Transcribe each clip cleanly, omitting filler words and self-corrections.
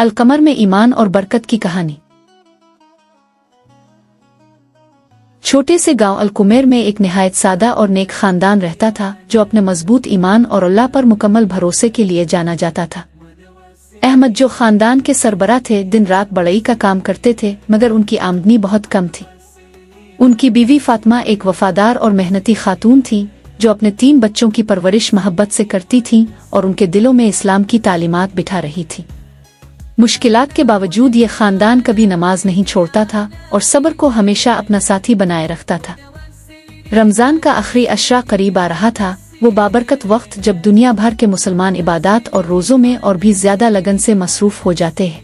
अलकमर में ईमान और बरकत की कहानी। छोटे से गांव अलकुमेर में एक निहायत सादा और नेक खानदान रहता था जो अपने मजबूत ईमान और अल्लाह पर मुकम्मल भरोसे के लिए जाना जाता था। अहमद जो खानदान के सरबरा थे, दिन रात बढ़ई का काम करते थे, मगर उनकी आमदनी बहुत कम थी। उनकी बीवी फातिमा एक वफादार और मेहनती खातून थी जो अपने 3 बच्चों की परवरिश मोहब्बत से करती थीं और उनके दिलों में इस्लाम की तालीमात बिठा रही थी। मुश्किलात के बावजूद ये खानदान कभी नमाज नहीं छोड़ता था और सब्र को हमेशा अपना साथी बनाए रखता था। रमजान का आखिरी अशरा करीब आ रहा था, वो बाबरकत वक्त जब दुनिया भर के मुसलमान इबादत और रोज़ों में और भी ज्यादा लगन से मसरूफ हो जाते हैं।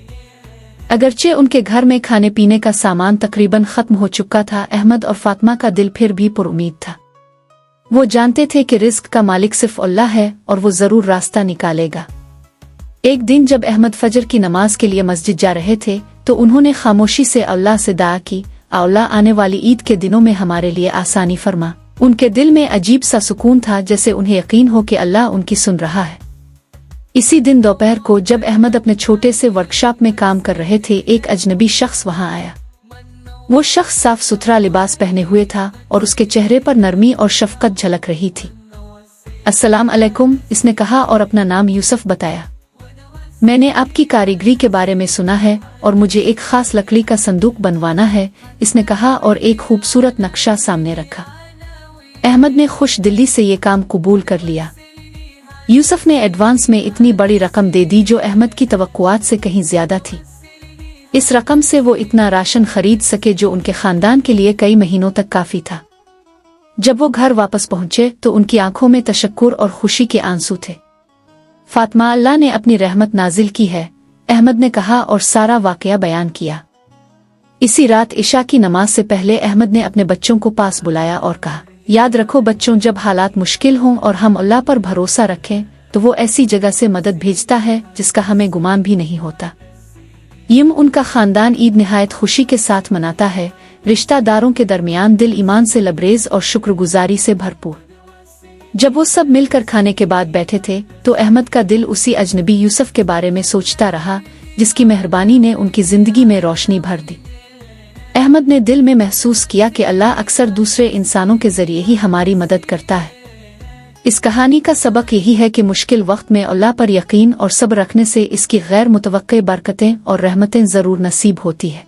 अगरचे उनके घर में खाने पीने का सामान तकरीबन खत्म हो चुका था, अहमद और फातिमा का दिल फिर भी पुरुमीद था। वो जानते थे कि रिस्क का मालिक सिर्फ अल्लाह है और वो जरूर रास्ता निकालेगा। एक दिन जब अहमद फजर की नमाज के लिए मस्जिद जा रहे थे तो उन्होंने खामोशी से अल्लाह से दुआ की, अल्लाह आने वाली ईद के दिनों में हमारे लिए आसानी फरमा। उनके दिल में अजीब सा सुकून था, जैसे उन्हें यकीन हो कि अल्लाह उनकी सुन रहा है। इसी दिन दोपहर को जब अहमद अपने छोटे से वर्कशॉप में काम कर रहे थे, एक अजनबी शख्स वहां आया। वो शख्स साफ सुथरा लिबास पहने हुए था और उसके चेहरे पर नरमी और शफकत झलक रही थी। अस्सलाम अलैकुम, इसने कहा और अपना नाम यूसुफ बताया। मैंने आपकी कारीगरी के बारे में सुना है और मुझे एक खास लकड़ी का संदूक बनवाना है, इसने कहा और एक खूबसूरत नक्शा सामने रखा। अहमद ने खुश दिली से ये काम कबूल कर लिया। यूसुफ ने एडवांस में इतनी बड़ी रकम दे दी जो अहमद की तवक्कुआत से कहीं ज्यादा थी। इस रकम से वो इतना राशन खरीद सके जो उनके खानदान के लिए कई महीनों तक काफी था। जब वो घर वापस पहुंचे तो उनकी आंखों में तशक्कुर और खुशी के आंसू थे। फातिमा, अल्लाह ने अपनी रहमत नाजिल की है, अहमद ने कहा और सारा वाकया बयान किया। इसी रात इशा की नमाज से पहले अहमद ने अपने बच्चों को पास बुलाया और कहा, याद रखो बच्चों, जब हालात मुश्किल हों और हम अल्लाह पर भरोसा रखें तो वो ऐसी जगह से मदद भेजता है जिसका हमें गुमान भी नहीं होता। यूं उनका खानदान ईद निहायत खुशी के साथ मनाता है, रिश्तेदारों के दरमियान दिल ईमान से लबरेज और शुक्रगुजारी से भरपूर। जब वो सब मिलकर खाने के बाद बैठे थे तो अहमद का दिल उसी अजनबी यूसुफ के बारे में सोचता रहा जिसकी मेहरबानी ने उनकी जिंदगी में रोशनी भर दी। अहमद ने दिल में महसूस किया कि अल्लाह अक्सर दूसरे इंसानों के जरिए ही हमारी मदद करता है। इस कहानी का सबक यही है कि मुश्किल वक्त में अल्लाह पर यकीन और सब्र रखने से इसकी गैर मुतवक्के बरकतें और रहमतें जरूर नसीब होती है।